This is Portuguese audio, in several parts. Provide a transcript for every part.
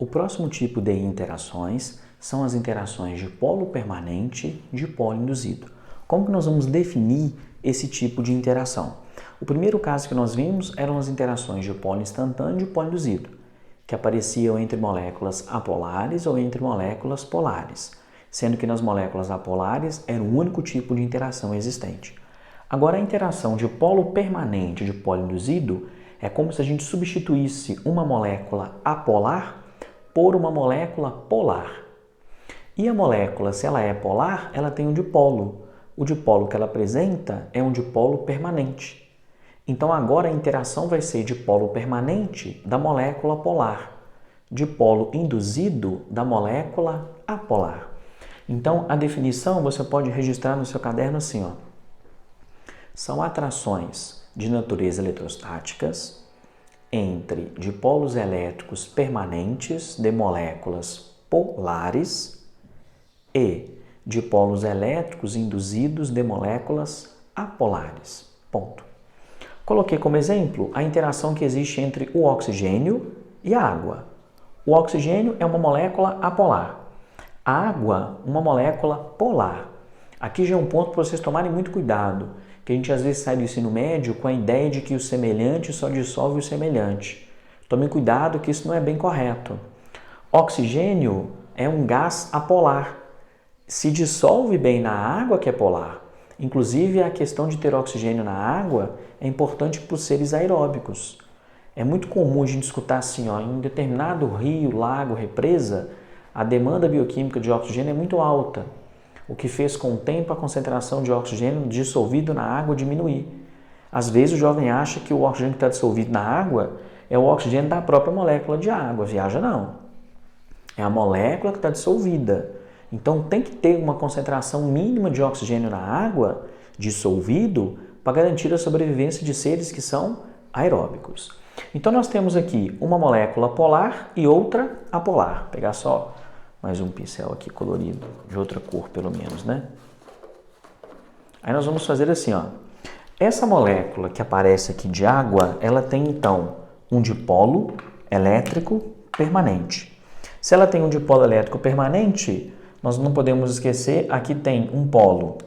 O próximo tipo de interações são as interações de polo permanente de polo induzido. Como que nós vamos definir esse tipo de interação? O primeiro caso que nós vimos eram as interações de polo instantâneo e de polo induzido, que apareciam entre moléculas apolares ou entre moléculas polares, sendo que nas moléculas apolares era o único tipo de interação existente. Agora, a interação de polo permanente de polo induzido é como se a gente substituísse uma molécula apolar por uma molécula polar. E a molécula, se ela é polar, ela tem um dipolo. O dipolo que ela apresenta é um dipolo permanente. Então, agora a interação vai ser dipolo permanente da molécula polar, dipolo induzido da molécula apolar. Então, a definição você pode registrar no seu caderno assim, ó. São atrações de natureza eletrostáticas entre dipolos elétricos permanentes de moléculas polares e dipolos elétricos induzidos de moléculas apolares. Ponto. Coloquei como exemplo a interação que existe entre o oxigênio e a água. O oxigênio é uma molécula apolar. A água, uma molécula polar. Aqui já é um ponto para vocês tomarem muito cuidado, que a gente às vezes sai do ensino médio com a ideia de que o semelhante só dissolve o semelhante. Tomem cuidado que isso não é bem correto. Oxigênio é um gás apolar. Se dissolve bem na água que é polar. Inclusive, a questão de ter oxigênio na água é importante para os seres aeróbicos. É muito comum a gente escutar assim, ó, em determinado rio, lago, represa, a demanda bioquímica de oxigênio é muito alta, o que fez com o tempo a concentração de oxigênio dissolvido na água diminuir. Às vezes o jovem acha que o oxigênio que está dissolvido na água é o oxigênio da própria molécula de água. Viaja não. É a molécula que está dissolvida. Então tem que ter uma concentração mínima de oxigênio na água dissolvido para garantir a sobrevivência de seres que são aeróbicos. Então nós temos aqui uma molécula polar e outra apolar. Vou pegar só mais um pincel aqui colorido, de outra cor pelo menos, né? Aí nós vamos fazer assim, ó. Essa molécula que aparece aqui de água, ela tem então um dipolo elétrico permanente. Se ela tem um dipolo elétrico permanente, nós não podemos esquecer, aqui tem um polo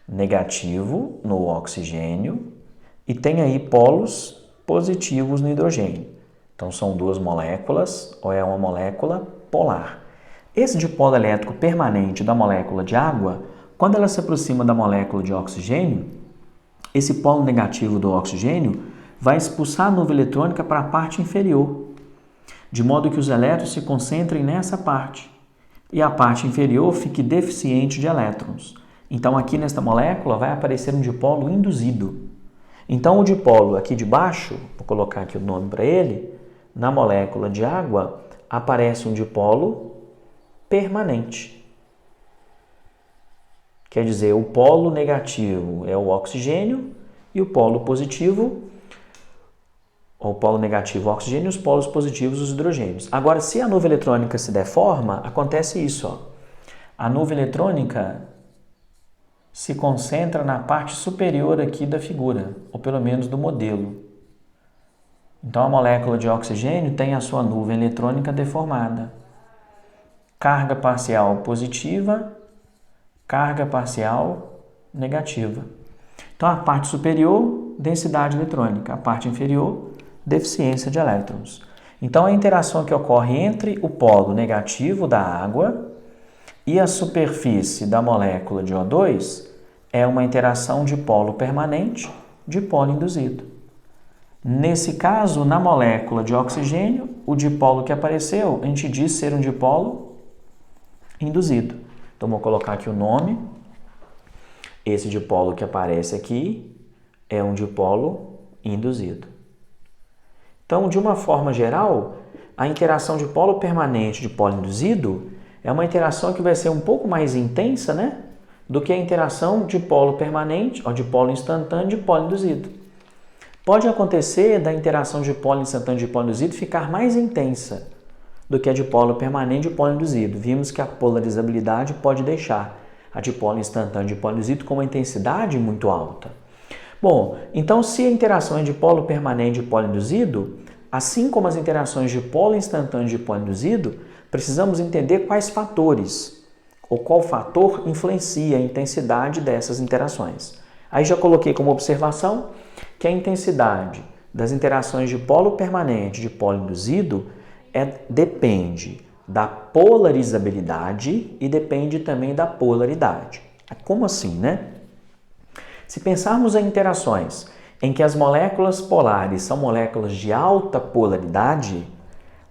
negativo no oxigênio e tem aí polos positivos no hidrogênio. Então são duas moléculas, ou é uma molécula polar. Esse dipolo elétrico permanente da molécula de água, quando ela se aproxima da molécula de oxigênio, esse polo negativo do oxigênio vai expulsar a nuvem eletrônica para a parte inferior, de modo que os elétrons se concentrem nessa parte e a parte inferior fique deficiente de elétrons. Então aqui nesta molécula vai aparecer um dipolo induzido. Então o dipolo aqui de baixo, vou colocar aqui o nome para ele, na molécula de água aparece um dipolo permanente. Quer dizer, o polo negativo é o oxigênio e o polo positivo, o polo negativo o oxigênio e os polos positivos os hidrogênios. Agora, se a nuvem eletrônica se deforma, acontece isso, ó. A nuvem eletrônica se concentra na parte superior aqui da figura, ou pelo menos do modelo. Então, a molécula de oxigênio tem a sua nuvem eletrônica deformada. Carga parcial positiva, carga parcial negativa. Então, a parte superior, densidade eletrônica. A parte inferior, deficiência de elétrons. Então, a interação que ocorre entre o polo negativo da água e a superfície da molécula de O2 é uma interação de polo permanente de polo induzido. Nesse caso, na molécula de oxigênio, o dipolo que apareceu, a gente diz ser um dipolo induzido. Então, vou colocar aqui o nome. Esse dipolo que aparece aqui é um dipolo induzido. Então, de uma forma geral, a interação de polo permanente de polo induzido é uma interação que vai ser um pouco mais intensa, né, do que a interação de polo permanente, ou de polo instantâneo de polo induzido. Pode acontecer da interação de polo instantâneo de polo induzido ficar mais intensa do que a de polo permanente de polo induzido. Vimos que a polarizabilidade pode deixar a de polo instantâneo de polo induzido com uma intensidade muito alta. Bom, então se a interação é de polo permanente de polo induzido, Assim como as interações de polo instantâneo e de polo induzido, precisamos entender quais fatores ou qual fator influencia a intensidade dessas interações. Aí já coloquei como observação que a intensidade das interações de polo permanente e de polo induzido depende da polarizabilidade e depende também da polaridade. Como assim, né? Se pensarmos em interações em que as moléculas polares são moléculas de alta polaridade,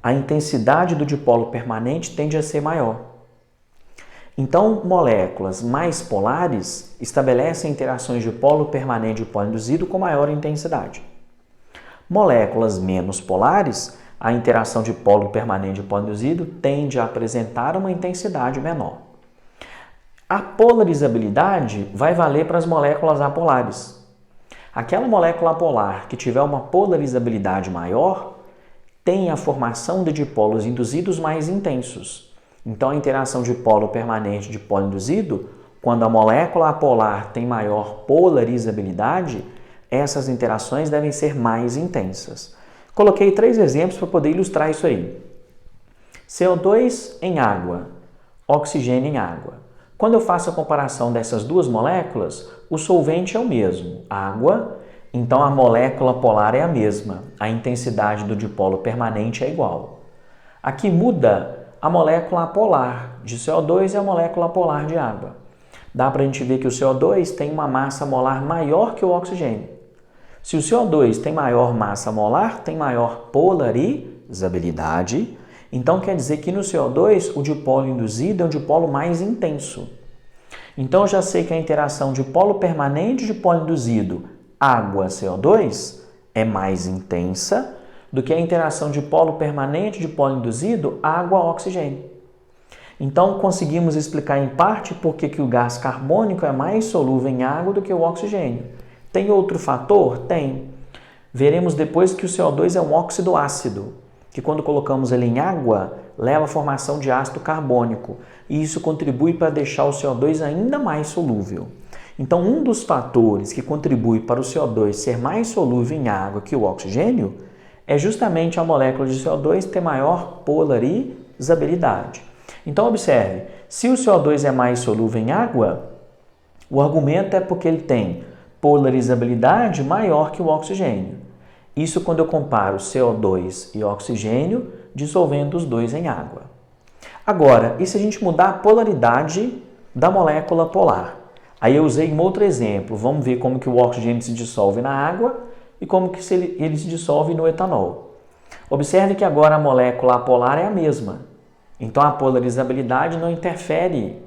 a intensidade do dipolo permanente tende a ser maior. Então, moléculas mais polares estabelecem interações de polo permanente e polo induzido com maior intensidade. Moléculas menos polares, a interação de polo permanente e polo induzido tende a apresentar uma intensidade menor. A polarizabilidade vai valer para as moléculas apolares. Aquela molécula apolar que tiver uma polarizabilidade maior tem a formação de dipolos induzidos mais intensos. Então, a interação de polo permanente e de polo induzido, quando a molécula apolar tem maior polarizabilidade, essas interações devem ser mais intensas. Coloquei 3 exemplos para poder ilustrar isso aí. CO2 em água, oxigênio em água. Quando eu faço a comparação dessas duas moléculas, o solvente é o mesmo, água, então a molécula polar é a mesma, a intensidade do dipolo permanente é igual. Aqui muda a molécula apolar de CO2 e a molécula polar de água. Dá para a gente ver que o CO2 tem uma massa molar maior que o oxigênio. Se o CO2 tem maior massa molar, tem maior polarizabilidade, então quer dizer que no CO2 o dipolo induzido é um dipolo mais intenso. Então eu já sei que a interação de polo permanente e de polo induzido água-CO2 é mais intensa do que a interação de polo permanente de polo induzido água-oxigênio. Então conseguimos explicar em parte por que o gás carbônico é mais solúvel em água do que o oxigênio. Tem outro fator? Tem. Veremos depois que o CO2 é um óxido ácido, que quando colocamos ele em água, leva à formação de ácido carbônico, e isso contribui para deixar o CO2 ainda mais solúvel. Então, um dos fatores que contribui para o CO2 ser mais solúvel em água que o oxigênio é justamente a molécula de CO2 ter maior polarizabilidade. Então, observe, se o CO2 é mais solúvel em água, o argumento é porque ele tem polarizabilidade maior que o oxigênio. Isso quando eu comparo CO2 e oxigênio, dissolvendo os dois em água. Agora, e se a gente mudar a polaridade da molécula polar? Aí eu usei um outro exemplo. Vamos ver como que o oxigênio se dissolve na água e como que ele se dissolve no etanol. Observe que agora a molécula apolar é a mesma. Então a polarizabilidade não interfere,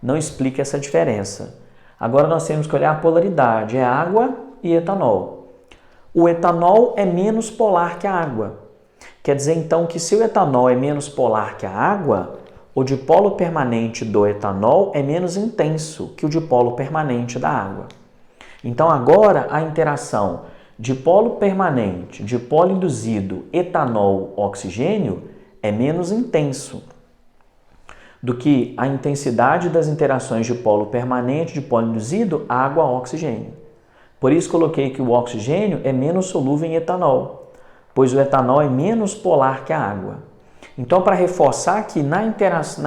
não explica essa diferença. Agora nós temos que olhar a polaridade, é água e etanol. O etanol é menos polar que a água. Quer dizer então que se o etanol é menos polar que a água, o dipolo permanente do etanol é menos intenso que o dipolo permanente da água. Então agora a interação dipolo permanente, dipolo induzido, etanol-oxigênio é menos intenso do que a intensidade das interações de polo permanente, de polo induzido, água-oxigênio. Por isso coloquei que o oxigênio é menos solúvel em etanol, pois o etanol é menos polar que a água. Então, para reforçar que na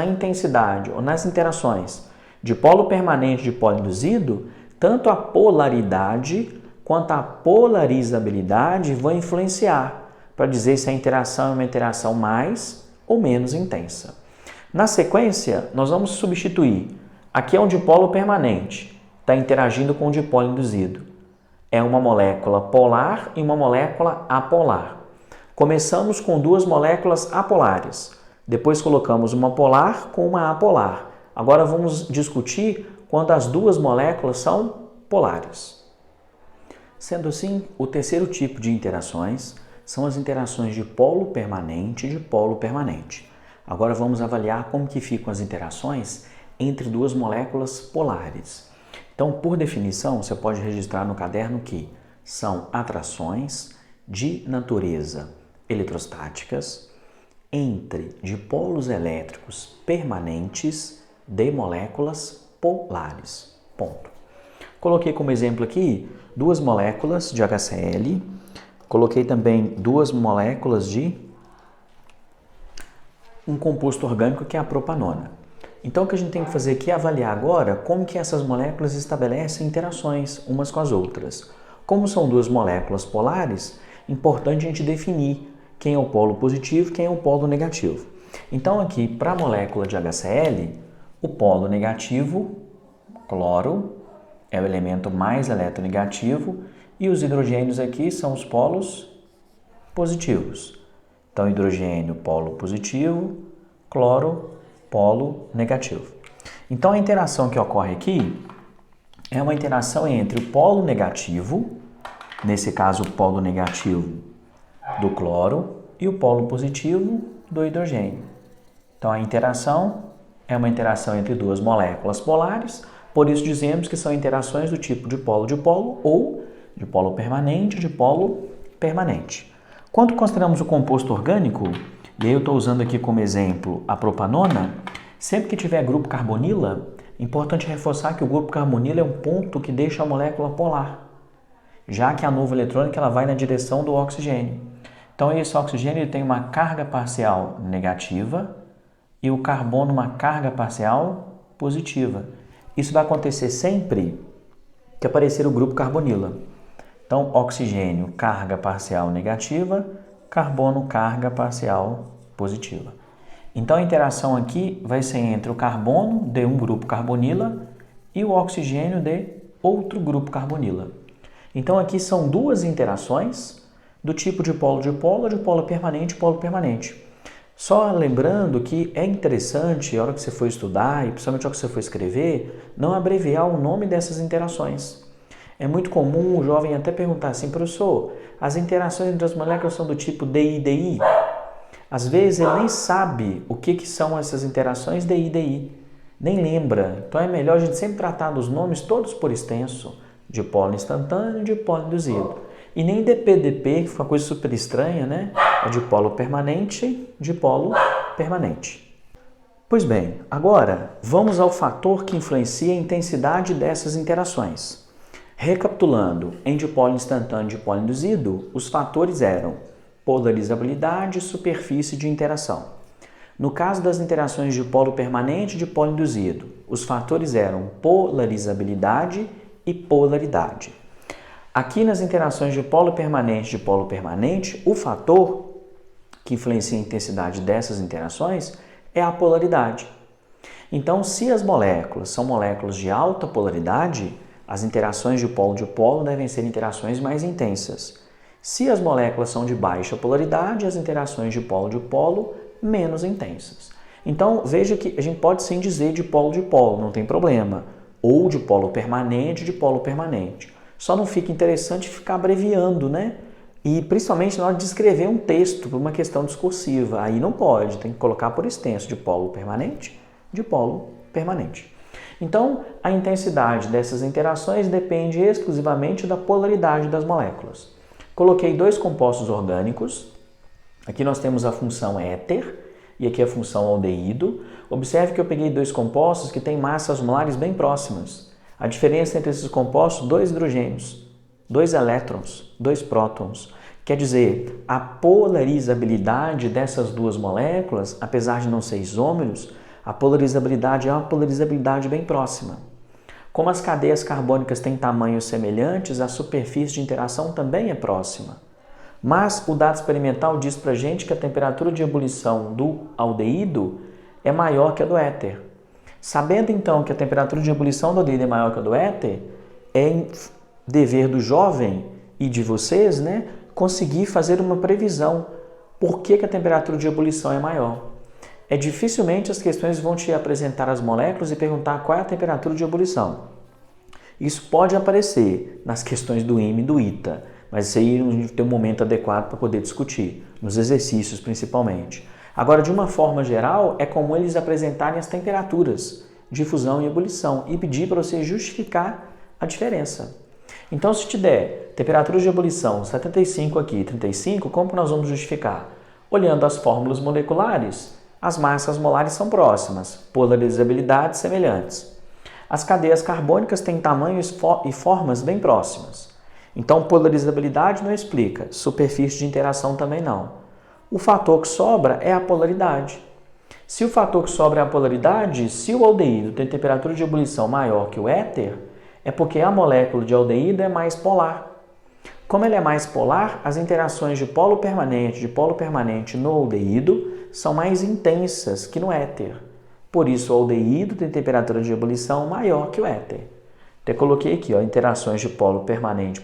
intensidade ou nas interações de polo permanente e de polo induzido, tanto a polaridade quanto a polarizabilidade vão influenciar para dizer se a interação é uma interação mais ou menos intensa. Na sequência, nós vamos substituir. Aqui é um dipolo permanente, está interagindo com o dipolo induzido. É uma molécula polar e uma molécula apolar. Começamos com duas moléculas apolares. Depois colocamos uma polar com uma apolar. Agora vamos discutir quando as duas moléculas são polares. Sendo assim, o terceiro tipo de interações são as interações de polo permanente e de polo permanente. Agora vamos avaliar como que ficam as interações entre duas moléculas polares. Então, por definição, você pode registrar no caderno que são atrações de natureza eletrostáticas entre dipolos elétricos permanentes de moléculas polares. Ponto. Coloquei como exemplo aqui duas moléculas de HCl Coloquei também 2 moléculas de um composto orgânico que é a propanona. Então o que a gente tem que fazer aqui é avaliar agora como que essas moléculas estabelecem interações umas com as outras. Como são 2 moléculas polares, é importante a gente definir quem é o polo positivo e quem é o polo negativo. Então aqui, para a molécula de HCl, o polo negativo, cloro, é o elemento mais eletronegativo e os hidrogênios aqui são os polos positivos. Então, hidrogênio, polo positivo, cloro, polo negativo. Então, a interação que ocorre aqui é uma interação entre o polo negativo, nesse caso o polo negativo do cloro, e o polo positivo do hidrogênio. Então, a interação é uma interação entre 2 moléculas polares, por isso dizemos que são interações do tipo de polo ou de polo permanente, de polo permanente. Quando consideramos o composto orgânico, e aí eu estou usando aqui como exemplo a propanona, sempre que tiver grupo carbonila, é importante reforçar que o grupo carbonila é um ponto que deixa a molécula polar, já que a nuvem eletrônica ela vai na direção do oxigênio. Então esse oxigênio ele tem uma carga parcial negativa e o carbono uma carga parcial positiva. Isso vai acontecer sempre que aparecer o grupo carbonila. Então, oxigênio, carga parcial negativa, carbono, carga parcial positiva. Então, a interação aqui vai ser entre o carbono de um grupo carbonila e o oxigênio de outro grupo carbonila. Então, aqui são 2 interações do tipo de polo permanente e polo permanente. Só lembrando que é interessante, a hora que você for estudar e principalmente a hora que você for escrever, não abreviar o nome dessas interações. É muito comum o jovem até perguntar assim, professor, as interações entre as moléculas são do tipo DI-DI? Às vezes ele nem sabe o que são essas interações DI-DI, nem lembra. Então é melhor a gente sempre tratar dos nomes todos por extenso, de polo instantâneo e de polo induzido. E nem DP-DP, que foi uma coisa super estranha, né? É de polo permanente, de polo permanente. Pois bem, agora vamos ao fator que influencia a intensidade dessas interações. Recapitulando, em dipolo instantâneo e dipolo induzido, os fatores eram polarizabilidade e superfície de interação. No caso das interações de polo permanente e de polo induzido, os fatores eram polarizabilidade e polaridade. Aqui nas interações de polo permanente e de polo permanente, o fator que influencia a intensidade dessas interações é a polaridade. Então, se as moléculas são moléculas de alta polaridade, as interações de polo devem ser interações mais intensas. Se as moléculas são de baixa polaridade, as interações de polo menos intensas. Então, veja que a gente pode sim dizer de polo, não tem problema. Ou de polo permanente, de polo permanente. Só não fica interessante ficar abreviando, né? E principalmente na hora de escrever um texto por uma questão discursiva. Aí não pode, tem que colocar por extenso de polo permanente, de polo permanente. Então, a intensidade dessas interações depende exclusivamente da polaridade das moléculas. Coloquei 2 compostos orgânicos. Aqui nós temos a função éter e aqui a função aldeído. Observe que eu peguei 2 compostos que têm massas molares bem próximas. A diferença entre esses compostos, 2 hidrogênios, 2 elétrons, 2 prótons. Quer dizer, a polarizabilidade dessas 2 moléculas, apesar de não ser isômeros, a polarizabilidade é uma polarizabilidade bem próxima. Como as cadeias carbônicas têm tamanhos semelhantes, a superfície de interação também é próxima. Mas o dado experimental diz para a gente que a temperatura de ebulição do aldeído é maior que a do éter. Sabendo então que a temperatura de ebulição do aldeído é maior que a do éter, é dever do jovem e de vocês, né, conseguir fazer uma previsão. Por que a temperatura de ebulição é maior? Dificilmente as questões vão te apresentar as moléculas e perguntar qual é a temperatura de ebulição. Isso pode aparecer nas questões do IME e do ITA, mas isso aí não tem um momento adequado para poder discutir, nos exercícios principalmente. Agora, de uma forma geral, é comum eles apresentarem as temperaturas de fusão e ebulição e pedir para você justificar a diferença. Então, se te der temperatura de ebulição 75 aqui, 35, como que nós vamos justificar? Olhando as fórmulas moleculares, as massas molares são próximas, polarizabilidades semelhantes. As cadeias carbônicas têm tamanhos e formas bem próximas. Então, polarizabilidade não explica, superfície de interação também não. O fator que sobra é a polaridade. Se o fator que sobra é a polaridade, se o aldeído tem temperatura de ebulição maior que o éter, é porque a molécula de aldeído é mais polar. Como ela é mais polar, as interações de polo permanente no aldeído são mais intensas que no éter. Por isso, o aldeído tem temperatura de ebulição maior que o éter. Até coloquei aqui, ó, interações de polo permanente,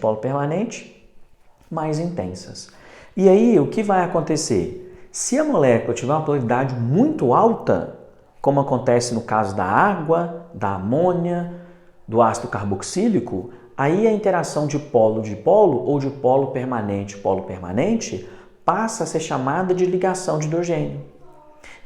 mais intensas. E aí, o que vai acontecer? Se a molécula tiver uma polaridade muito alta, como acontece no caso da água, da amônia, do ácido carboxílico, aí a interação de polo ou de polo permanente, passa a ser chamada de ligação de hidrogênio.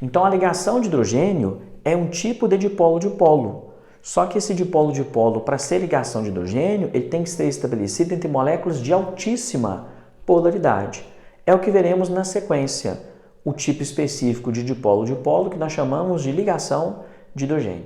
Então, a ligação de hidrogênio é um tipo de dipolo-dipolo. Só que esse dipolo-dipolo, para ser ligação de hidrogênio, ele tem que ser estabelecido entre moléculas de altíssima polaridade. É o que veremos na sequência, o tipo específico de dipolo-dipolo que nós chamamos de ligação de hidrogênio.